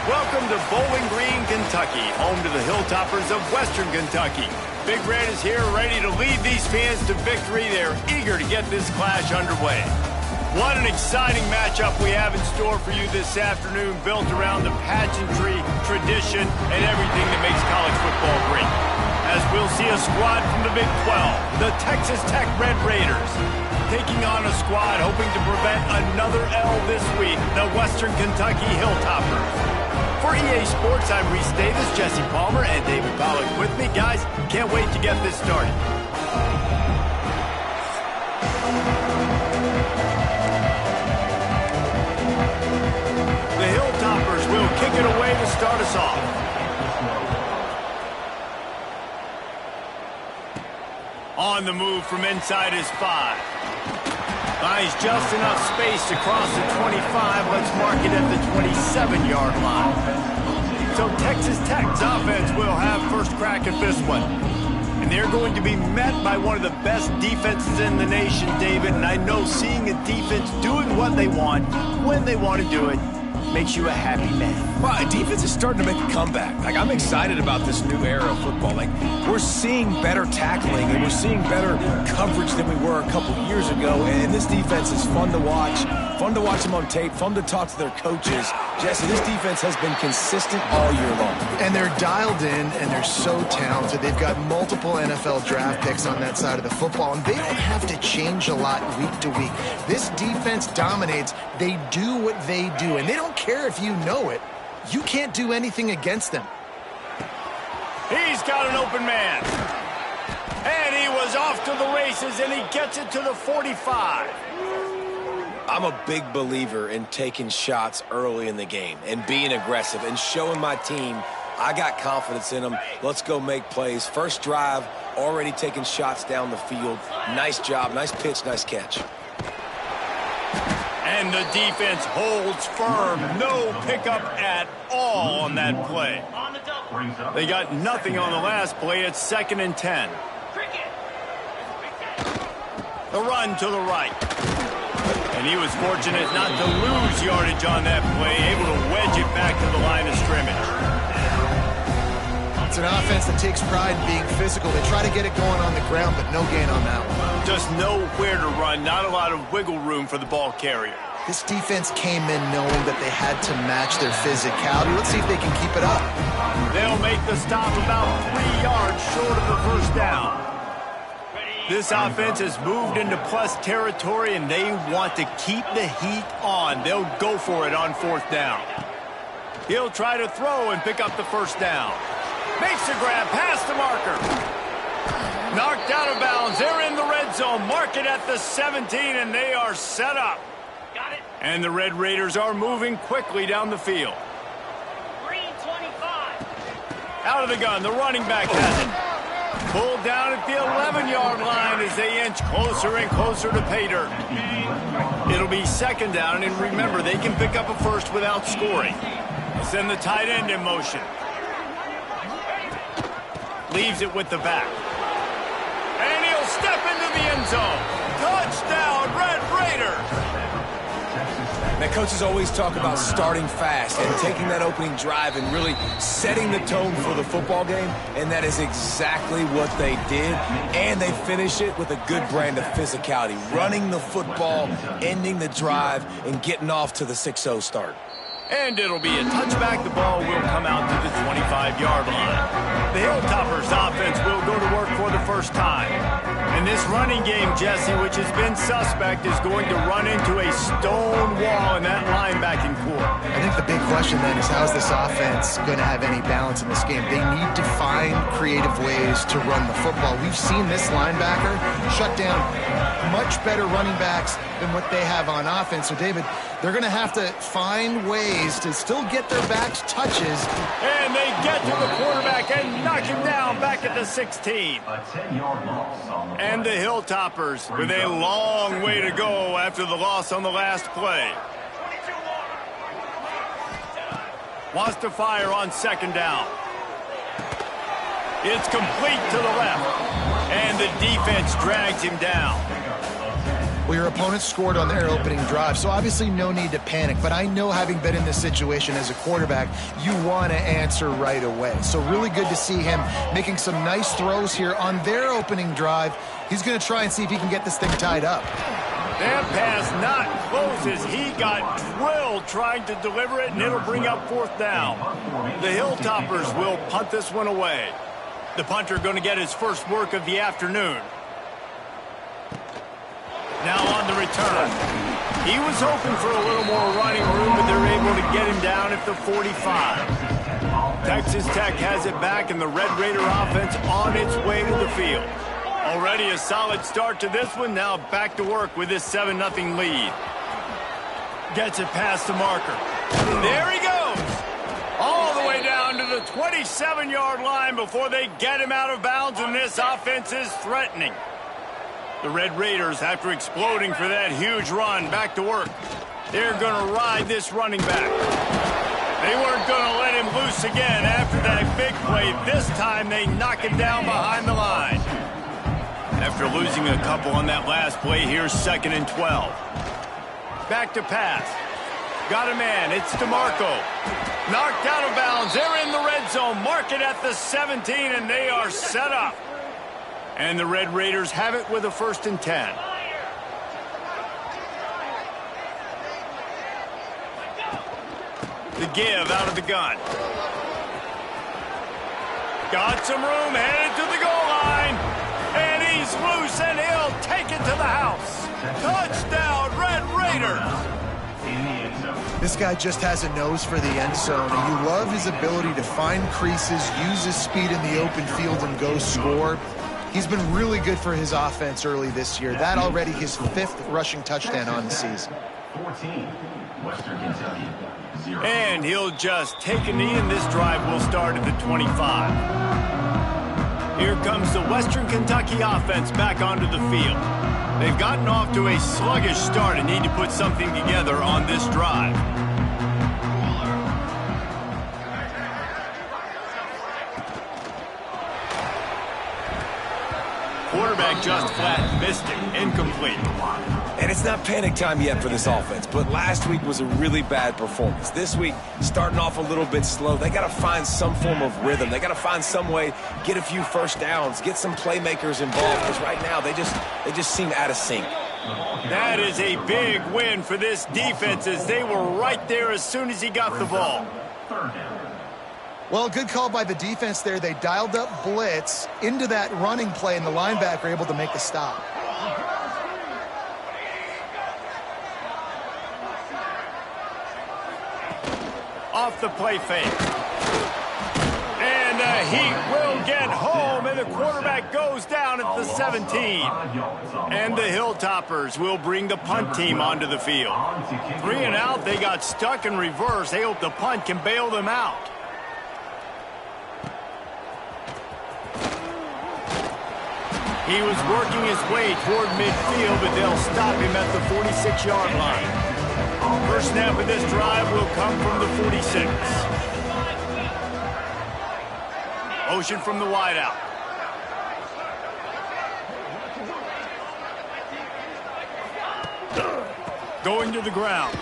Welcome to Bowling Green, Kentucky, home to the Hilltoppers of Western Kentucky. Big Red is here ready to lead these fans to victory. They're eager to get this clash underway. What an exciting matchup we have in store for you this afternoon, built around the pageantry, tradition, and everything that makes college football great. As we'll see a squad from the Big 12, the Texas Tech Red Raiders, taking on a squad hoping to prevent another L this week, the Western Kentucky Hilltoppers. For EA Sports, I'm Reese Davis, Jesse Palmer, and David Pollack with me. Guys, can't wait to get this started. The Hilltoppers will kick it away to start us off. On the move from inside his 5. Finds just enough space to cross the 25. Let's mark it at the 27-yard line. So Texas Tech's offense will have first crack at this one. And they're going to be met by one of the best defenses in the nation, David. And I know seeing a defense doing what they want, when they want to do it, makes you a happy man. Well, defense is starting to make a comeback. Like, I'm excited about this new era of football. Like, we're seeing better tackling and we're seeing better coverage than we were a couple years ago. And this defense is fun to watch them on tape, fun to talk to their coaches. Jesse, this defense has been consistent all year long. And they're dialed in and they're so talented. They've got multiple NFL draft picks on that side of the football, and they don't have to change a lot week to week. This defense dominates. They do what they do, and they don't care if you know it. You can't do anything against them. He's got an open man. And he was off to the races, and he gets it to the 45. I'm a big believer in taking shots early in the game and being aggressive and showing my team I got confidence in them. Let's go make plays. First drive, already taking shots down the field. Nice job, nice pitch, nice catch. And the defense holds firm. No pickup at all on that play. They got nothing on the last play. It's 2nd and 10. The run to the right. And he was fortunate not to lose yardage on that play, able to wedge it back to the line of scrimmage. It's an offense that takes pride in being physical. They try to get it going on the ground, but no gain on that one. Just nowhere to run, not a lot of wiggle room for the ball carrier. This defense came in knowing that they had to match their physicality. Let's see if they can keep it up. They'll make the stop about 3 yards short of the first down. This offense has moved into plus territory, and they want to keep the heat on. They'll go for it on 4th down. He'll try to throw and pick up the first down. Makes the grab past the marker. Knocked out of bounds. They're in the red zone. Mark it at the 17, and they are set up. Got it. And the Red Raiders are moving quickly down the field. Green 25. Out of the gun, the running back has it. Pulled down at the 11-yard line as they inch closer and closer to pay dirt. It'll be 2nd down, and remember, they can pick up a first without scoring. Send the tight end in motion. Leaves it with the back. And he'll step into the end zone. Touchdown, Red Raiders! Now, coaches always talk about starting fast and taking that opening drive and really setting the tone for the football game, and that is exactly what they did, and they finish it with a good brand of physicality, running the football, ending the drive, and getting off to the 6-0 start. And it'll be a touchback. The ball will come out to the 25-yard line. The Hilltoppers offense will go to work for the first time. And this running game, Jesse, which has been suspect, is going to run into a stone wall in that linebacking core. I think the big question then is, how is this offense going to have any balance in this game? They need to find creative ways to run the football. We've seen this linebacker shut down much better running backs than what they have on offense. So, David, they're going to have to find ways to still get their backs touches. And they get to the quarterback and knock him down back at the 16. And the Hilltoppers with a long way to go after the loss on the last play. Wants to fire on 2nd down. It's complete to the left. And the defense drags him down. Well, your opponent scored on their opening drive, so obviously no need to panic. But I know, having been in this situation as a quarterback, you want to answer right away. So really good to see him making some nice throws here on their opening drive. He's going to try and see if he can get this thing tied up. That pass not close as he got drilled trying to deliver it, and it'll bring up 4th down. The Hilltoppers will punt this one away. The punter going to get his first work of the afternoon. Now on the return. He was hoping for a little more running room, but they're able to get him down at the 45. Texas Tech has it back, and the Red Raider offense on its way to the field. Already a solid start to this one. Now back to work with this 7-0 lead. Gets it past the marker. There he goes. All the way down to the 27-yard line before they get him out of bounds, and this offense is threatening. The Red Raiders, after exploding for that huge run, back to work. They're going to ride this running back. They weren't going to let him loose again after that big play. This time they knock him down behind the line. After losing a couple on that last play, here's 2nd and 12. Back to pass. Got a man. It's DeMarco. Knocked out of bounds. They're in the red zone. Mark it at the 17, and they are set up. And the Red Raiders have it with a 1st and 10. The give out of the gun. Got some room, headed to the goal line. And he's loose, and he'll take it to the house. Touchdown, Red Raiders. This guy just has a nose for the end zone, and you love his ability to find creases, use his speed in the open field, and go score. He's been really good for his offense early this year. That already his 5th rushing touchdown on the season. 14, Western Kentucky, 0. And he'll just take a knee, and this drive will start at the 25. Here comes the Western Kentucky offense back onto the field. They've gotten off to a sluggish start and need to put something together on this drive. Quarterback just flat missed it. Incomplete. And it's not panic time yet for this offense, but last week was a really bad performance. This week, starting off a little bit slow. They got to find some form of rhythm. They got to find some way, get a few first downs, get some playmakers involved, because right now they just seem out of sync. That is a big win for this defense, as they were right there as soon as he got the ball. Well, good call by the defense there. They dialed up blitz into that running play, and the linebacker able to make the stop. Off the play fake. And he will get home, and the quarterback goes down at the 17. And the Hilltoppers will bring the punt team onto the field. 3 and out, they got stuck in reverse. They hope the punt can bail them out. He was working his way toward midfield, but they'll stop him at the 46-yard line. First snap of this drive will come from the 46. Motion from the wideout. Going to the ground.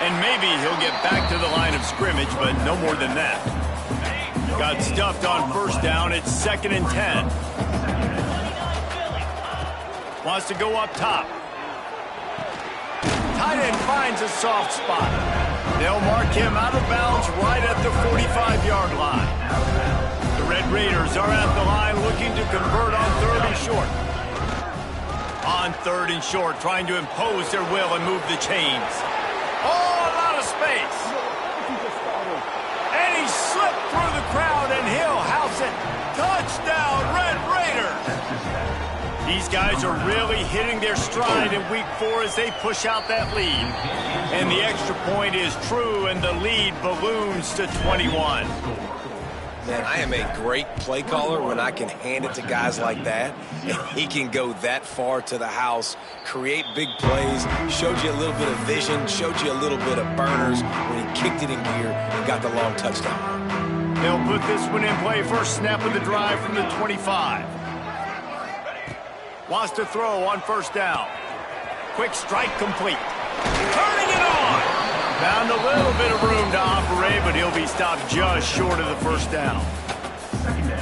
And maybe he'll get back to the line of scrimmage, but no more than that. Got stuffed on first down. It's 2nd and 10. Wants to go up top. Tight end finds a soft spot. They'll mark him out of bounds right at the 45-yard line. The Red Raiders are at the line looking to convert on 3rd and short. On 3rd and short, trying to impose their will and move the chains. Oh, a lot of space. And he slipped through the crowd, and he'll house it. Touchdown, Red Raiders. These guys are really hitting their stride in week 4 as they push out that lead. And the extra point is true, and the lead balloons to 21. Man, I am a great play caller when I can hand it to guys like that. And he can go that far to the house, create big plays, showed you a little bit of vision, showed you a little bit of burners when he kicked it in gear and got the long touchdown. They'll put this one in play. First snap of the drive from the 25. Wants to throw on first down. quick strike complete. Turning it on. Found a little bit of room to operate, but he'll be stopped just short of the first down.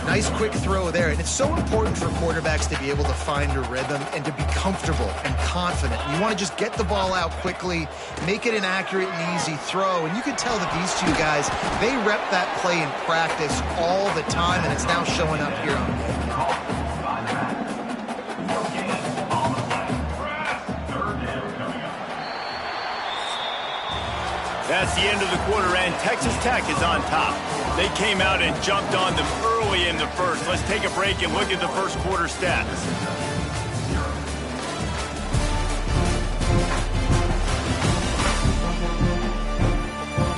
Nice quick throw there, and it's so important for quarterbacks to be able to find a rhythm and to be comfortable and confident. You want to just get the ball out quickly, make it an accurate and easy throw, and you can tell that these two guys, they rep that play in practice all the time, and it's now showing up here on the field. That's the end of the quarter, and Texas Tech is on top. They came out and jumped on them early in the first. Let's take a break and look at the first quarter stats.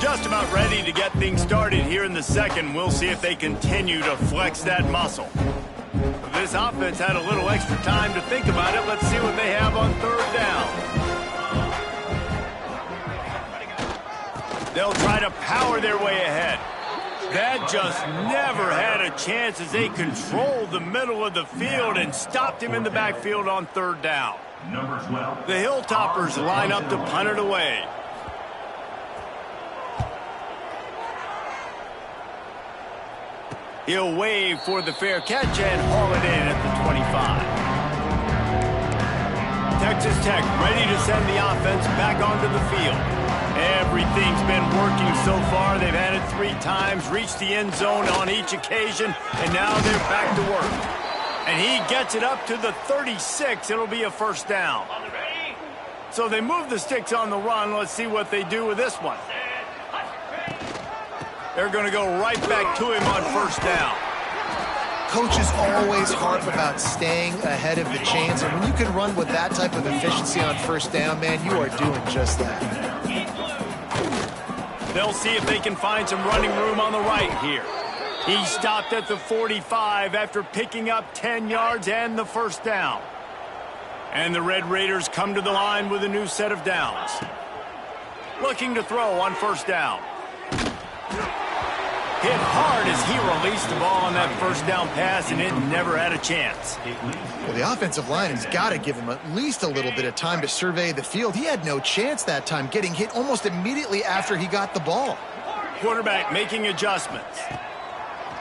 Just about ready to get things started here in the second. We'll see if they continue to flex that muscle. This offense had a little extra time to think about it. Let's see what they have on third down. They'll try to power their way ahead. That just never had a chance as they controlled the middle of the field and stopped him in the backfield on third down. Number 12. The Hilltoppers line up to punt it away. He'll wave for the fair catch and haul it in at the 25. Texas Tech ready to send the offense back onto the field. Everything's been working so far. They've had it 3 times, reached the end zone on each occasion, and now they're back to work. And he gets it up to the 36. It'll be a first down. So they move the sticks on the run. Let's see what they do with this one. They're going to go right back to him on first down. Coaches always harp about staying ahead of the chains, and when you can run with that type of efficiency on first down, man, you are doing just that. They'll see if they can find some running room on the right here. He stopped at the 45 after picking up 10 yards and the first down. And the Red Raiders come to the line with a new set of downs. Looking to throw on first down. Hit hard as he released the ball on that first down pass, and it never had a chance. Well, the offensive line has got to give him at least a little bit of time to survey the field. He had no chance that time, getting hit almost immediately after he got the ball. Quarterback making adjustments.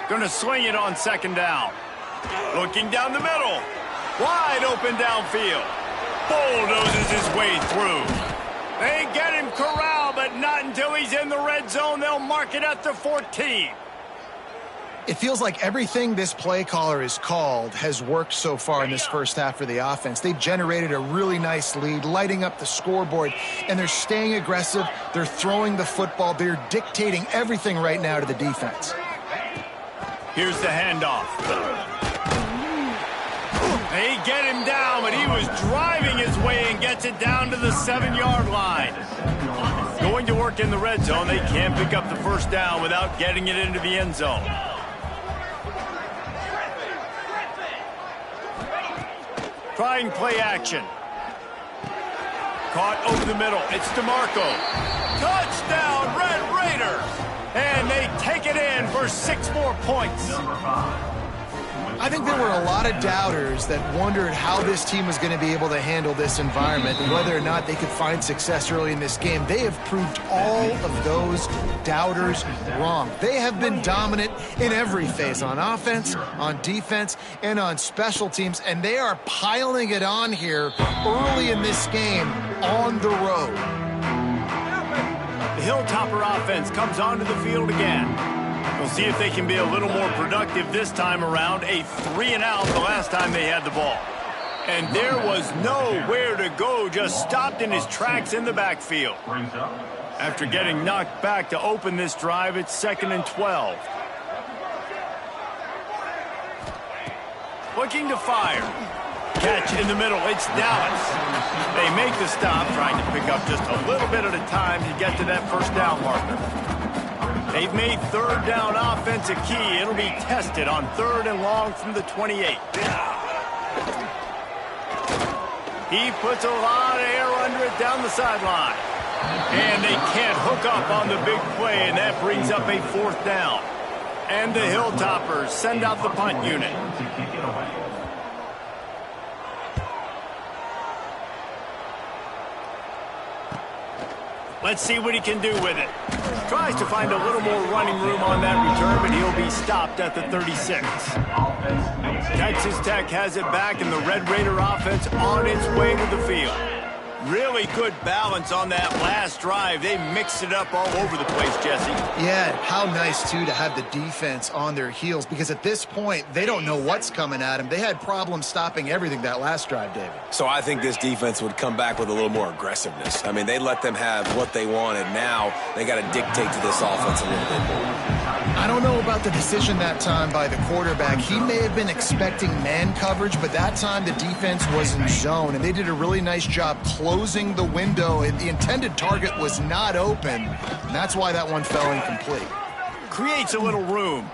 Going to swing it on second down. Looking down the middle. Wide open downfield. Bulldozes his way through. They get him corralled, but not until he's in the red zone. They'll mark it at the 14. It feels like everything this play caller has called has worked so far in this first half for the offense. They've generated a really nice lead, lighting up the scoreboard, and they're staying aggressive. They're throwing the football. They're dictating everything right now to the defense. Here's the handoff. They get him down, but he was driving his way and gets it down to the 7-yard line. Going to work in the red zone, they can't pick up the first down without getting it into the end zone. Trying play action. Caught over the middle. It's DeMarco. Touchdown, Red Raiders! And they take it in for 6 more points. I think there were a lot of doubters that wondered how this team was going to be able to handle this environment and whether or not they could find success early in this game. They have proved all of those doubters wrong. They have been dominant in every phase, on offense, on defense, and on special teams, and they are piling it on here early in this game on the road. The Hilltopper offense comes onto the field again. We'll see if they can be a little more productive this time around. A 3-and-out the last time they had the ball. And there was nowhere to go, just stopped in his tracks in the backfield. After getting knocked back to open this drive, it's 2nd and 12. Looking to fire. Catch in the middle, it's Dallas. They make the stop, trying to pick up just a little bit at a time to get to that first down marker. They've made third down offense a key. It'll be tested on 3rd and long from the 28. He puts a lot of air under it down the sideline. And they can't hook up on the big play, and that brings up a 4th down. And the Hilltoppers send out the punt unit. Let's see what he can do with it. Tries to find a little more running room on that return, but he'll be stopped at the 36. Texas Tech has it back, and the Red Raider offense on its way to the field. Really good balance on that last drive. They mixed it up all over the place, Jesse. Yeah, how nice, too, to have the defense on their heels, because at this point, they don't know what's coming at them. They had problems stopping everything that last drive, David. So I think this defense would come back with a little more aggressiveness. I mean, they let them have what they wanted. Now they got to dictate to this offense a little bit more. I don't know about the decision that time by the quarterback. He may have been expecting man coverage, but that time the defense was in zone, and they did a really nice job closing the window. The intended target was not open, and that's why that one fell incomplete. Creates a little room.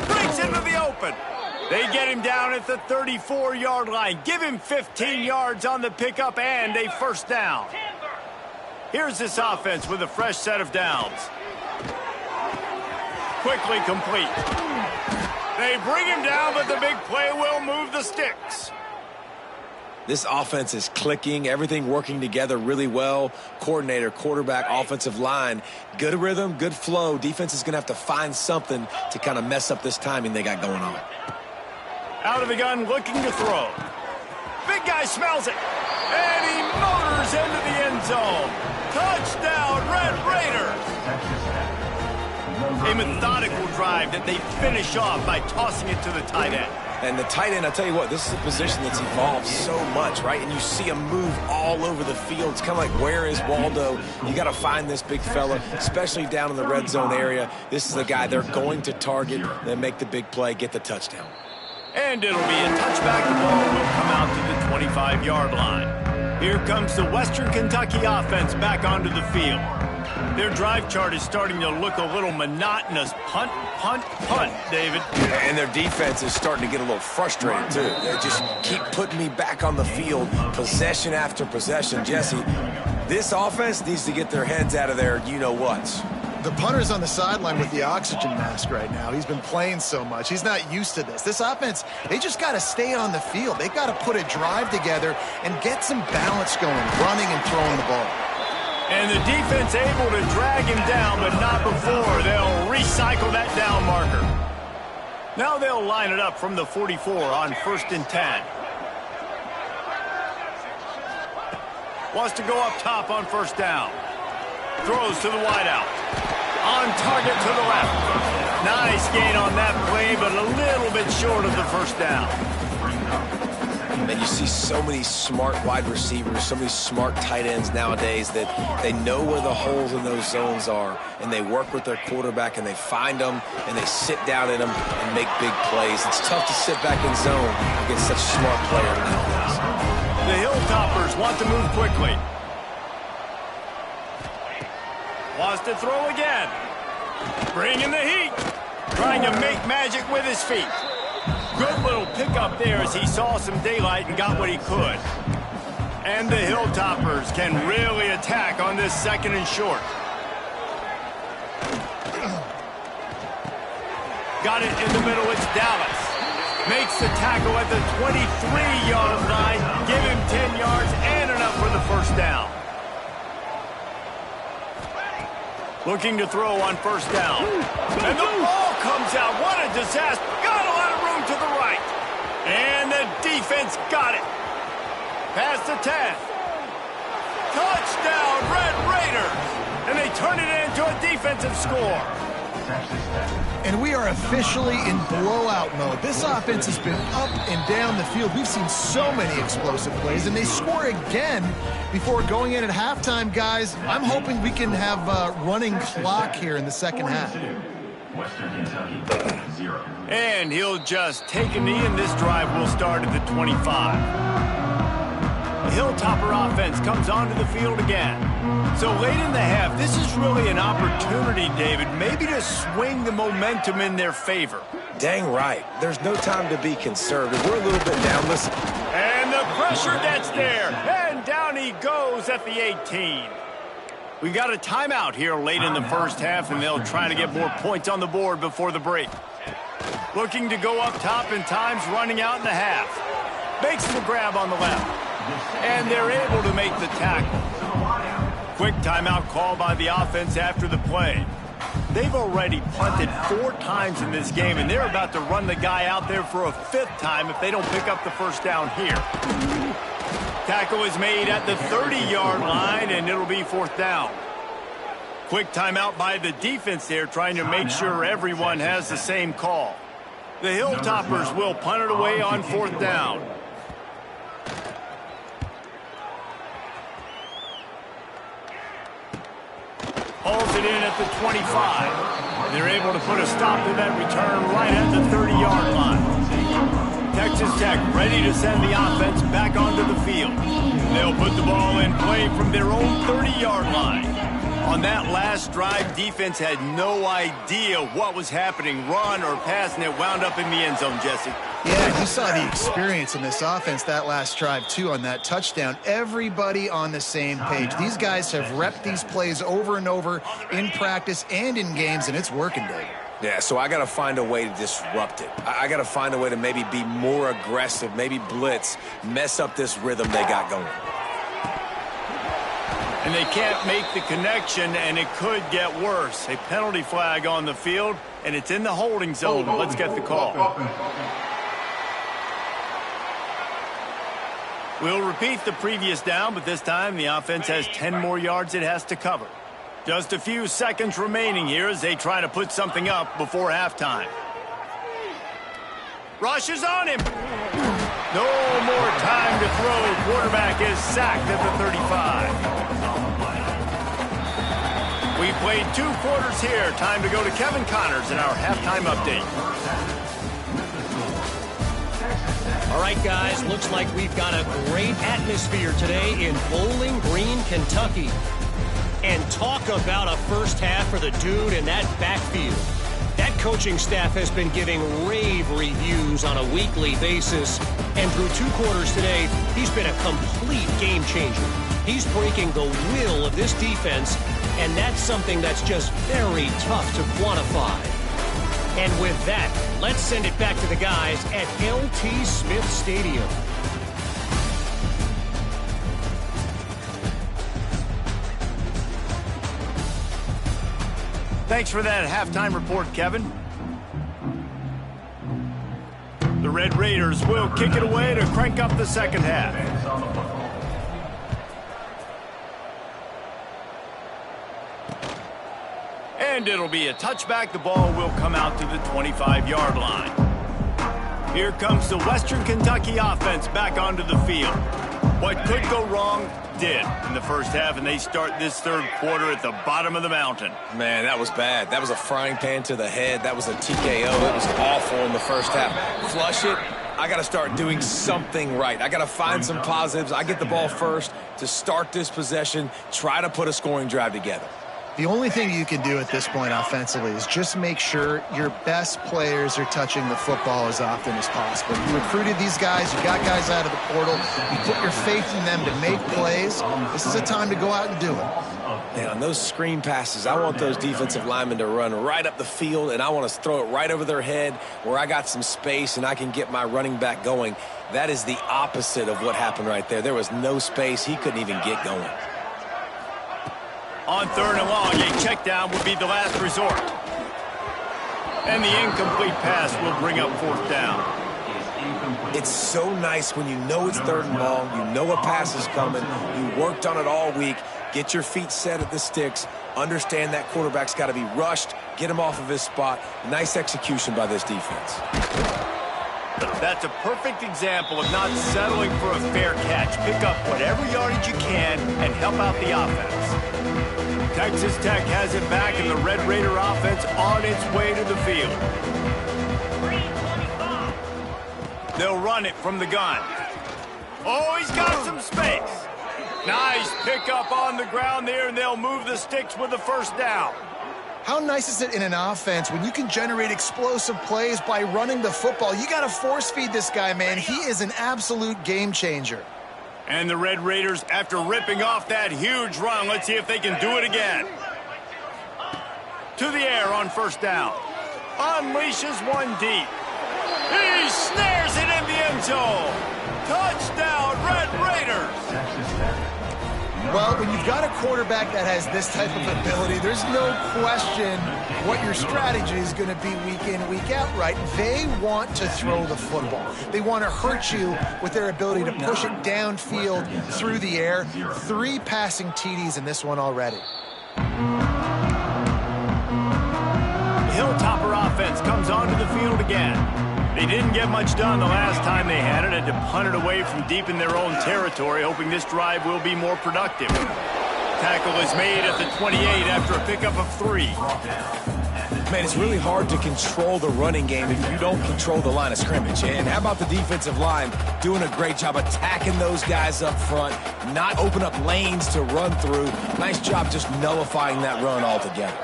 Breaks into the open. They get him down at the 34-yard line. Give him 15 yards on the pickup and a first down. Here's this offense with a fresh set of downs. Quickly complete. They bring him down, but the big play will move the sticks. This offense is clicking, everything working together really well. Coordinator, quarterback, offensive line, good rhythm, good flow. Defense is going to have to find something to kind of mess up this timing they got going on. Out of the gun, looking to throw. Big guy smells it, and he motors into the end zone. Touchdown, Red Raiders. A methodical drive that they finish off by tossing it to the tight end. And the tight end, I tell you what, this is a position that's evolved so much, right? And you see him move all over the field. It's kind of like, where is Waldo? You got to find this big fella, especially down in the red zone area. This is the guy they're going to target, then make the big play, get the touchdown. And it'll be a touchback. The ball will come out to the 25-yard line. Here comes the Western Kentucky offense back onto the field. Their drive chart is starting to look a little monotonous. Punt, punt, punt, David. And their defense is starting to get a little frustrated, too. They just keep putting me back on the field, possession after possession. Jesse, this offense needs to get their heads out of their you-know-whats. The punter's on the sideline with the oxygen mask right now. He's been playing so much. He's not used to this. This offense, they just got to stay on the field. They got to put a drive together and get some balance going, running and throwing the ball. And the defense able to drag him down, but not before. They'll recycle that down marker. Now they'll line it up from the 44 on 1st and 10. Wants to go up top on 1st down. Throws to the wideout. On target to the left. Nice gain on that play, but a little bit short of the 1st down. And you see so many smart wide receivers, so many smart tight ends nowadays that they know where the holes in those zones are, and they work with their quarterback, and they find them, and they sit down in them and make big plays. It's tough to sit back in zone against such a smart player nowadays. The Hilltoppers want to move quickly. Wants to throw again. Bringing the heat. Trying to make magic with his feet. Good little pickup there as he saw some daylight and got what he could. And the Hilltoppers can really attack on this 2nd and short. Got it in the middle, it's Dallas. Makes the tackle at the 23-yard line. Give him 10 yards and enough for the 1st down. Looking to throw on 1st down. And the ball comes out. What a disaster. Got a lot of room to the right. And the defense got it. Past the 10. Touchdown, Red Raiders. And they turn it into a defensive score. And we are officially in blowout mode. This offense has been up and down the field. We've seen so many explosive plays, and they score again before going in at halftime, guys. I'm hoping we can have a running clock here in the 2nd half. Western Kentucky, 0. And he'll just take a knee, and this drive will start at the 25. The Hilltopper offense comes onto the field again. So late in the half, this is really an opportunity, David, maybe to swing the momentum in their favor. Dang right. There's no time to be conservative. We're a little bit down. Listen. And the pressure gets there. And down he goes at the 18. We got a timeout here late in the 1st half, and they'll try to get more points on the board before the break. Looking to go up top, and time's running out in the half. Makes the grab on the left. And they're able to make the tackle. Quick timeout call by the offense after the play. They've already punted 4 times in this game, and they're about to run the guy out there for a 5th time if they don't pick up the first down here. Tackle is made at the 30-yard line, and it'll be 4th down. Quick timeout by the defense there, trying to make sure everyone has the same call. The Hilltoppers will punt it away on 4th down. Hauls it in at the 25. They're able to put a stop to that return right at the 30-yard line. Texas Tech ready to send the offense back onto the field. They'll put the ball in play from their own 30-yard line. On that last drive, defense had no idea what was happening, run or pass, and it wound up in the end zone, Jesse. Yeah, you saw the experience in this offense that last drive, too, on that touchdown. Everybody on the same page. These guys have repped these plays over and over in practice and in games, and it's working, Dave. Yeah, so I got to find a way to disrupt it. I got to find a way to maybe be more aggressive, maybe blitz, mess up this rhythm they got going. And they can't make the connection, and it could get worse. A penalty flag on the field, and it's in the holding zone. Let's get the call. We'll repeat the previous down, but this time the offense has 10 more yards it has to cover. Just a few seconds remaining here as they try to put something up before halftime. Rush is on him. No more time to throw. Quarterback is sacked at the 35. We played 2 quarters here. Time to go to Kevin Connors in our halftime update. All right, guys, looks like we've got a great atmosphere today in Bowling Green, Kentucky. And talk about a first half for the dude in that backfield. That coaching staff has been giving rave reviews on a weekly basis. And through 2 quarters today, he's been a complete game changer. He's breaking the will of this defense, and that's something that's just very tough to quantify. And with that, let's send it back to the guys at LT Smith Stadium. Thanks for that halftime report, Kevin. The Red Raiders will kick it away to crank up the second half. And it'll be a touchback. The ball will come out to the 25-yard line. Here comes the Western Kentucky offense back onto the field. What could go wrong did in the first half, and they start this third quarter at the bottom of the mountain. Man, that was bad. That was a frying pan to the head. That was a TKO. It was awful in the first half. Flush it. I got to start doing something right. I got to find some positives. I get the ball first to start this possession, try to put a scoring drive together. The only thing you can do at this point offensively is just make sure your best players are touching the football as often as possible. You recruited these guys. You got guys out of the portal. You put your faith in them to make plays. This is a time to go out and do it. And on those screen passes, I want those defensive linemen to run right up the field, and I want to throw it right over their head where I got some space and I can get my running back going. That is the opposite of what happened right there. There was no space. He couldn't even get going. On third and long, a check down would be the last resort. And the incomplete pass will bring up 4th down. It's so nice when you know it's third and long, you know a pass is coming, you worked on it all week, get your feet set at the sticks, understand that quarterback's got to be rushed, get him off of his spot. Nice execution by this defense. That's a perfect example of not settling for a fair catch. Pick up whatever yardage you can and help out the offense. Texas Tech has it back, and the Red Raider offense on its way to the field. 325. They'll run it from the gun. Oh, he's got some space. Nice pickup on the ground there, and they'll move the sticks with the first down. How nice is it in an offense when you can generate explosive plays by running the football? You got to force feed this guy, man. He is an absolute game changer. And the Red Raiders, after ripping off that huge run, let's see if they can do it again. To the air on first down. Unleashes one deep. He snares it in the end zone. Touchdown, Red Raiders. Well, when you've got a quarterback that has this type of ability, there's no question what your strategy is going to be week in, week out, right? They want to throw the football. They want to hurt you with their ability to push it downfield through the air. 3 passing TDs in this one already. The Hilltopper offense comes onto the field again. They didn't get much done the last time they had it. Had to punt it away from deep in their own territory, hoping this drive will be more productive. Tackle is made at the 28 after a pickup of 3. Man, it's really hard to control the running game if you don't control the line of scrimmage. And how about the defensive line doing a great job attacking those guys up front, not open up lanes to run through. Nice job just nullifying that run altogether.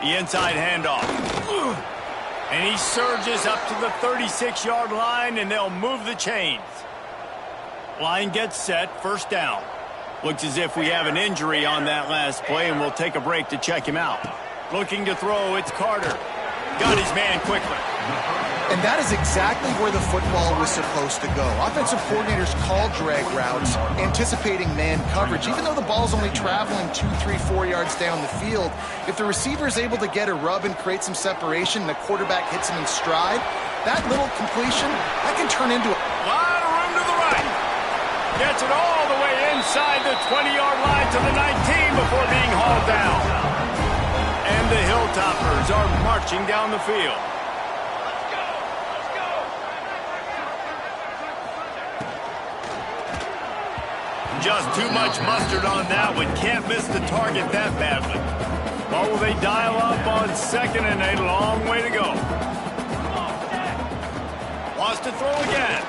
The inside handoff. And he surges up to the 36-yard line, and they'll move the chains. Line gets set, first down. Looks as if we have an injury on that last play, and we'll take a break to check him out. Looking to throw, it's Carter. Got his man quickly. And that is exactly where the football was supposed to go. Offensive coordinators call drag routes, anticipating man coverage. Even though the ball's only traveling 2, 3, 4 yards down the field, if the receiver is able to get a rub and create some separation and the quarterback hits him in stride, that little completion, that can turn into a lot of room to the right. Gets it all the way inside the 20-yard line to the 19 before being hauled down. And the Hilltoppers are marching down the field. Just too much mustard on that one. Can't miss the target that badly. Or will they dial up on 2nd and a long way to go? Wants to throw again.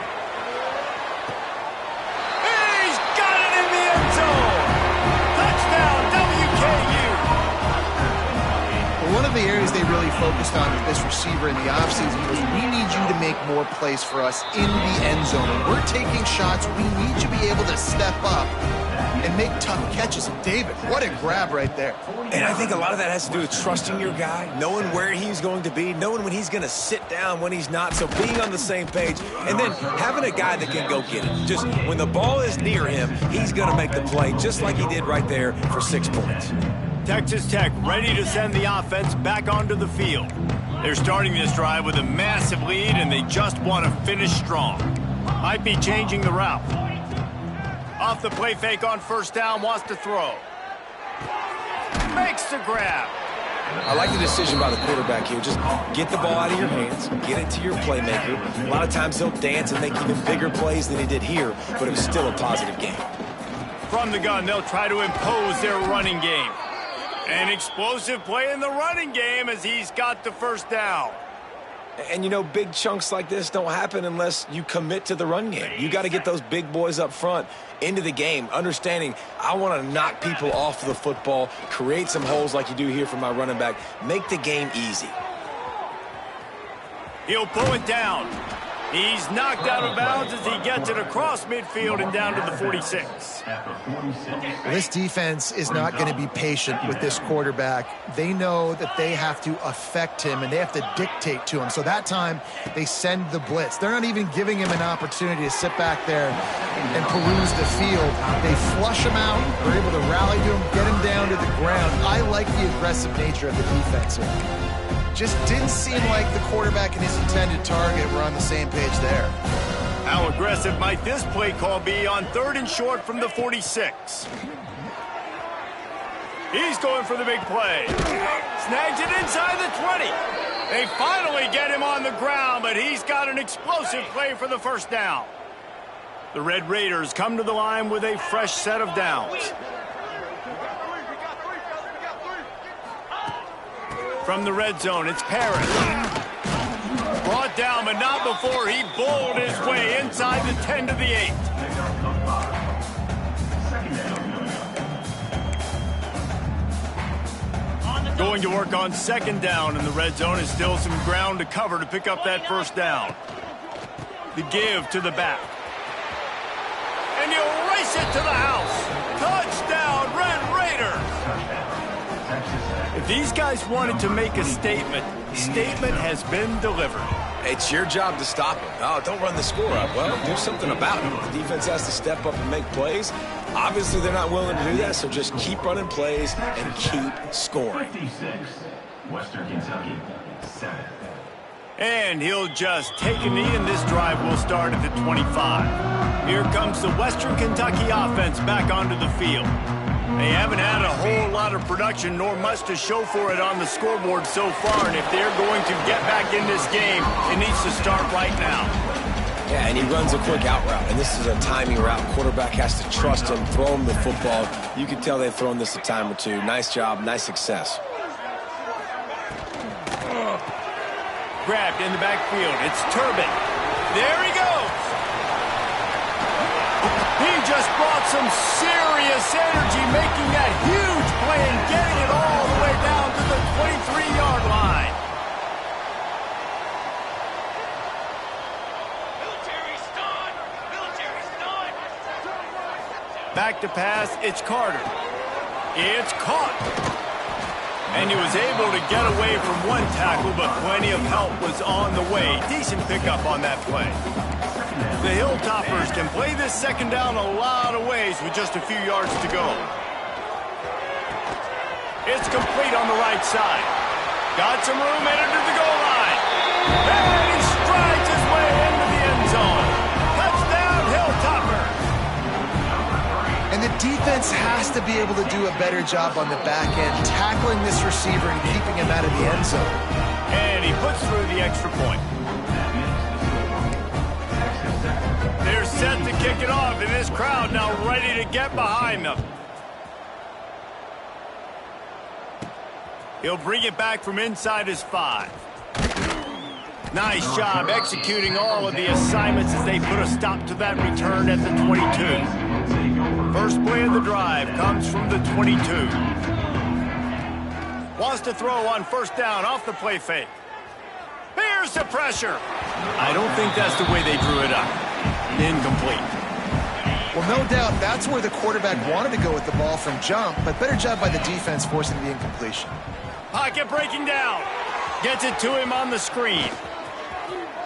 He's got it in the end zone. Touchdown, WKU. One of the areas they really focused on with this receiver in the offseason was we need you to make more plays for us in the end zone. And we're taking shots. We need you to be able to step up and make tough catches. And David, what a grab right there. And I think a lot of that has to do with trusting your guy, knowing where he's going to be, knowing when he's going to sit down, when he's not. So being on the same page, and then having a guy that can go get it. Just when the ball is near him, he's going to make the play, just like he did right there for 6 points. Texas Tech ready to send the offense back onto the field. They're starting this drive with a massive lead, and they just want to finish strong. Might be changing the route. Off the play fake on first down, wants to throw. Makes the grab. I like the decision by the quarterback here. Just get the ball out of your hands, get it to your playmaker. A lot of times he'll dance and make even bigger plays than he did here, but it was still a positive game. From the gun, they'll try to impose their running game. An explosive play in the running game as he's got the first down. And, you know, big chunks like this don't happen unless you commit to the run game. You got to get those big boys up front into the game, understanding I want to knock people off the football, create some holes like you do here for my running back, make the game easy. He'll pull it down. He's knocked out of bounds as he gets it across midfield and down to the 46. This defense is not going to be patient with this quarterback. They know that they have to affect him and they have to dictate to him. So that time, they send the blitz. They're not even giving him an opportunity to sit back there and peruse the field. They flush him out. They're able to rally to him, get him down to the ground. I like the aggressive nature of the defense here. Just didn't seem like the quarterback and his intended target were on the same page there. How aggressive might this play call be on 3rd and short from the 46? He's going for the big play. Snags it inside the 20. They finally get him on the ground, but he's got an explosive play for the first down. The Red Raiders come to the line with a fresh set of downs. From the red zone, it's Parrish. Brought down, but not before he bowled his way inside the 10 to the 8. Going to work on 2nd down in the red zone is still some ground to cover to pick up that first down. The give to the back. And he'll race it to the house. Touchdown, Red Raiders! If these guys wanted to make a statement, statement has been delivered. It's your job to stop him. Oh, don't run the score up. Well, do something about it. The defense has to step up and make plays. Obviously, they're not willing to do that, so just keep running plays and keep scoring. 56, Western Kentucky, 7. And he'll just take a knee, and this drive will start at the 25. Here comes the Western Kentucky offense back onto the field. They haven't had a whole lot of production nor much to show for it on the scoreboard so far, and if they're going to get back in this game, it needs to start right now. Yeah, and he runs a quick out route, and this is a timing route. Quarterback has to trust him, throw him the football. You can tell they've thrown this a time or two. Nice job, nice success. Grabbed in the backfield. It's Turbin. There he goes. He just brought some serious energy, making that huge play and getting it all the way down to the 23-yard line. Back to pass. It's Carter. It's caught. And he was able to get away from one tackle, but plenty of help was on the way. Decent pickup on that play. The Hilltoppers can play this second down a lot of ways with just a few yards to go. It's complete on the right side. Got some room headed to the goal line. And he strides his way into the end zone. Touchdown, Hilltoppers. And the defense has to be able to do a better job on the back end, tackling this receiver and keeping him out of the end zone. And he puts through the extra point. They're set to kick it off, and this crowd now ready to get behind them. He'll bring it back from inside his 5. Nice job executing all of the assignments as they put a stop to that return at the 22. First play of the drive comes from the 22. Wants to throw on first down off the play fake. Here's the pressure. I don't think that's the way they drew it up. Incomplete. Well, no doubt that's where the quarterback wanted to go with the ball from jump, but better job by the defense forcing the incompletion. Pocket breaking down. Gets it to him on the screen.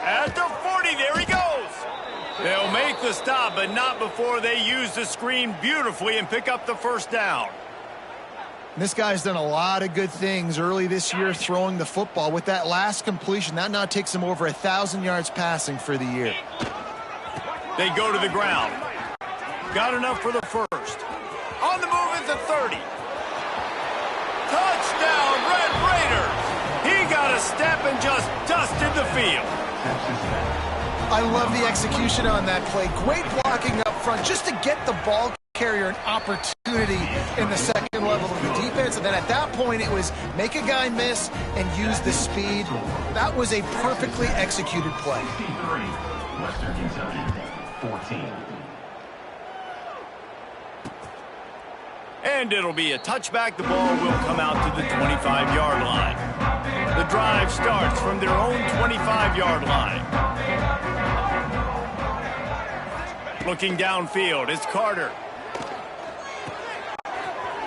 At the 40, there he goes. They'll make the stop, but not before they use the screen beautifully and pick up the first down. This guy's done a lot of good things early this year throwing the football. With that last completion, that now takes him over 1,000 yards passing for the year. They go to the ground. Got enough for the first. On the move at the 30. Touchdown, Red Raiders. He got a step and just dusted the field. I love the execution on that play. Great blocking up front just to get the ball carrier an opportunity in the second level of the defense. And then at that point, it was make a guy miss and use the speed. That was a perfectly executed play. 53, Western Kentucky, 14. And it'll be a touchback. The ball will come out to the 25-yard line. The drive starts from their own 25-yard line. Looking downfield, it's Carter.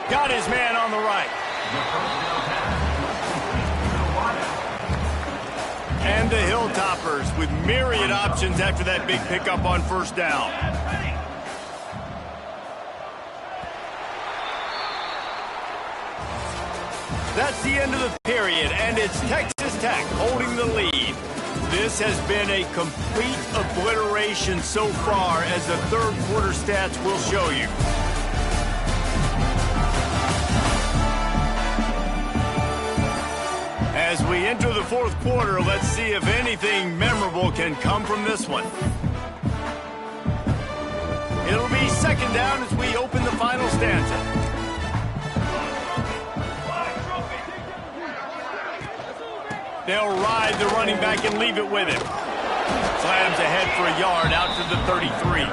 Got his man on the right. And the Hilltoppers with myriad options after that big pickup on first down. That's the end of the period, and it's Texas Tech holding the lead. This has been a complete obliteration so far, as the third quarter stats will show you. As we enter the fourth quarter, let's see if anything memorable can come from this one. It'll be second down as we open the final stanza. They'll ride the running back and leave it with him. Slams ahead for a yard out to the 33.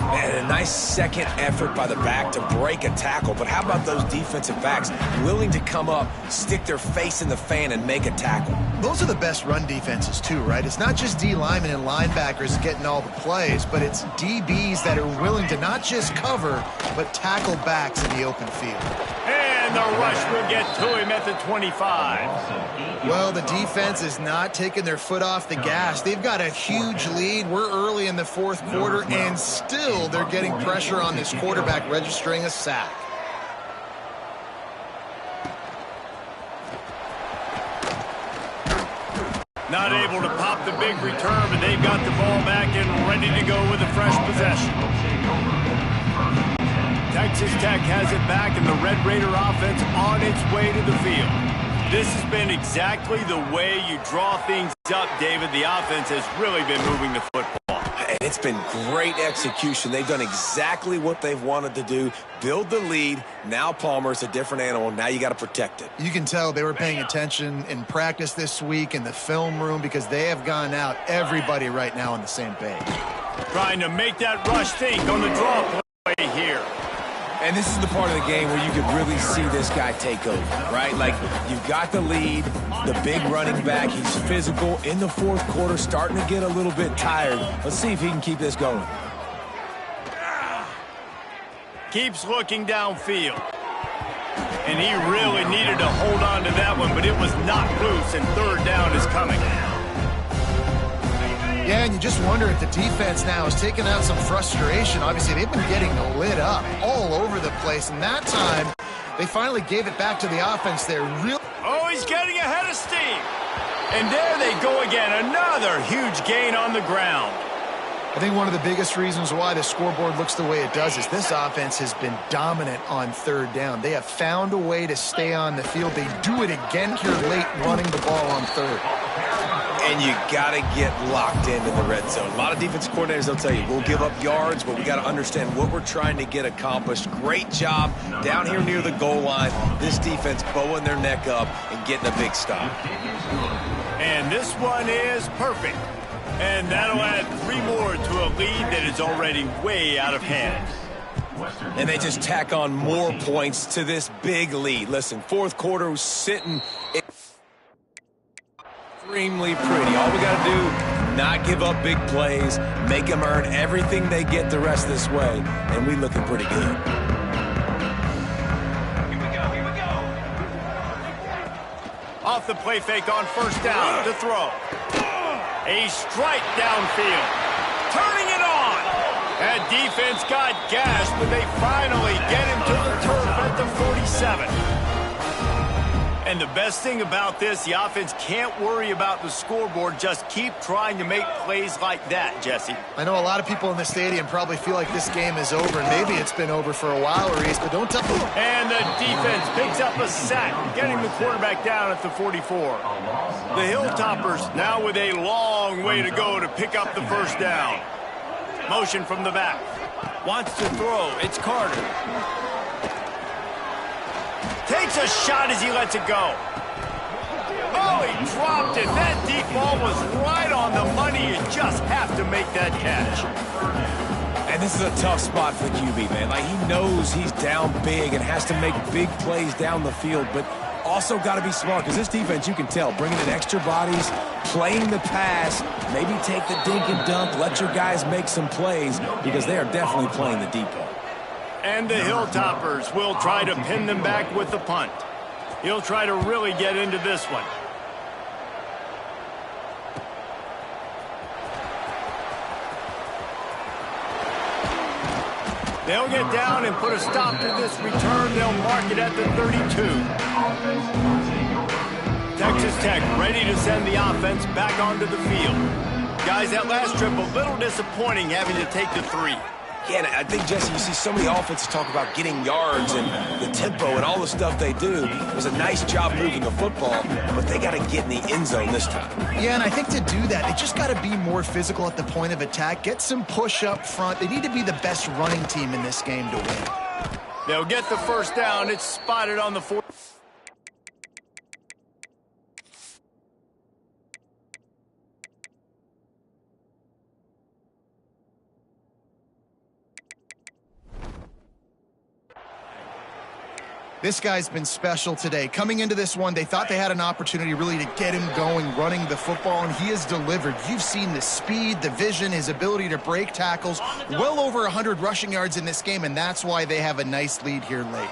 Man, a nice second effort by the back to break a tackle. But how about those defensive backs willing to come up, stick their face in the fan, and make a tackle? Those are the best run defenses too, right? It's not just D linemen and linebackers getting all the plays, but it's DBs that are willing to not just cover, but tackle backs in the open field. And And the rush will get to him at the 25. Well, the defense is not taking their foot off the gas. They've got a huge lead. We're early in the fourth quarter, and still they're getting pressure on this quarterback, registering a sack. Not able to pop the big return, but they've got the ball back and ready to go with a fresh possession. Texas Tech has it back, and the Red Raider offense on its way to the field. This has been exactly the way you draw things up, David. The offense has really been moving the football. And it's been great execution. They've done exactly what they've wanted to do. Build the lead. Now Palmer's a different animal. Now you got to protect it. You can tell they were paying attention in practice this week in the film room because they have gone out, everybody right now on the same page. Trying to make that rush think on the draw play here. And this is the part of the game where you could really see this guy take over, right? Like, you've got the lead, the big running back. He's physical in the fourth quarter, starting to get a little bit tired. Let's see if he can keep this going. Keeps looking downfield. And he really needed to hold on to that one, but it was not loose, and third down is coming. Yeah, and you just wonder if the defense now is taking out some frustration. Obviously, they've been getting lit up all over the place, and that time they finally gave it back to the offense there. Oh, he's getting ahead of steam. And there they go again, another huge gain on the ground. I think one of the biggest reasons why the scoreboard looks the way it does is this offense has been dominant on third down. They have found a way to stay on the field. They do it again here late, running the ball on third. And you got to get locked into the red zone. A lot of defense coordinators, they'll tell you, we'll give up yards, but we got to understand what we're trying to get accomplished. Great job down here near the goal line. This defense bowing their neck up and getting a big stop. And this one is perfect. And that'll add 3 more to a lead that is already way out of hand. And they just tack on more points to this big lead. Listen, fourth quarter was sitting extremely pretty. All we got to do, not give up big plays, make them earn everything they get the rest of this way, and we looking pretty good. Here we go. Off the play fake on first down to throw. A strike downfield. Turning it on. That defense got gashed, but they finally get him to the turf at the 47. And the best thing about this, the offense can't worry about the scoreboard. Just keep trying to make plays like that, Jesse. I know a lot of people in the stadium probably feel like this game is over, and maybe it's been over for a while, Reese, but don't tell me. And the defense picks up a sack, getting the quarterback down at the 44. The Hilltoppers now with a long way to go to pick up the first down. Motion from the back. Wants to throw. It's Carter. Takes a shot as he lets it go. Oh, he dropped it. That deep ball was right on the money. You just have to make that catch. And this is a tough spot for the QB, man. Like, he knows he's down big and has to make big plays down the field, but also got to be smart because this defense, you can tell, bringing in extra bodies, playing the pass, maybe take the dink and dunk, let your guys make some plays because they are definitely playing the deep ball. And the Hilltoppers will try to pin them back with the punt. He'll try to really get into this one. They'll get down and put a stop to this return. They'll mark it at the 32. Texas Tech ready to send the offense back onto the field. Guys, that last trip a little disappointing having to take the 3. Yeah, and I think, Jesse, you see so many offenses talk about getting yards and the tempo and all the stuff they do. It was a nice job moving the football, but they got to get in the end zone this time. Yeah, and I think to do that, they just got to be more physical at the point of attack, get some push up front. They need to be the best running team in this game to win. They'll get the first down. It's spotted on the 4. This guy's been special today. Coming into this one, they thought they had an opportunity really to get him going, running the football, and he has delivered. You've seen the speed, the vision, his ability to break tackles. Well over 100 rushing yards in this game, and that's why they have a nice lead here late.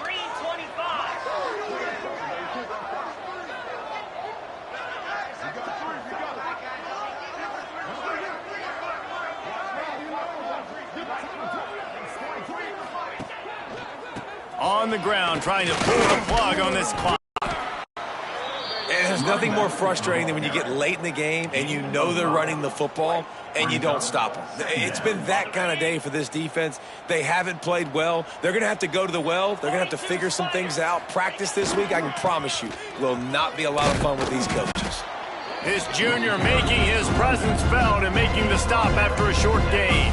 On the ground, trying to pull the plug on this clock. And there's nothing more frustrating than when you get late in the game and you know they're running the football and you don't stop them. It's been that kind of day for this defense. They haven't played well. They're going to have to go to the well. They're going to have to figure some things out. Practice this week, I can promise you, will not be a lot of fun with these coaches. This junior making his presence felt and making the stop after a short gain.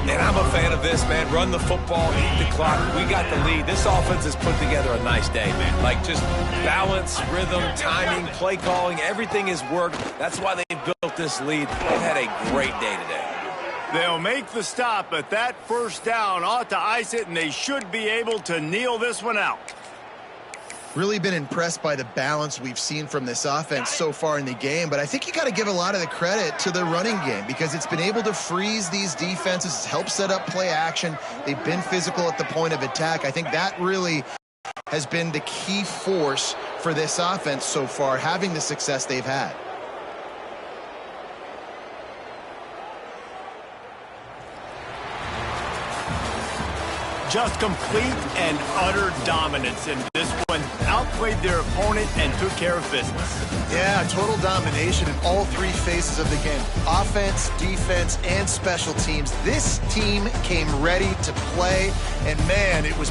And I'm a fan of this, man. Run the football, eat the clock. We got the lead. This offense has put together a nice day, man. Like, just balance, rhythm, timing, play calling, everything has worked. That's why they built this lead. They've had a great day today. They'll make the stop, but that first down ought to ice it, and they should be able to kneel this one out. Really been impressed by the balance we've seen from this offense so far in the game, but I think you got to give a lot of the credit to the running game because it's been able to freeze these defenses, it's helped set up play action. They've been physical at the point of attack. I think that really has been the key force for this offense so far, having the success they've had. Just complete and utter dominance in this one. Outplayed their opponent and took care of business. Yeah, total domination in all three phases of the game. Offense, defense, and special teams. This team came ready to play, and man, it was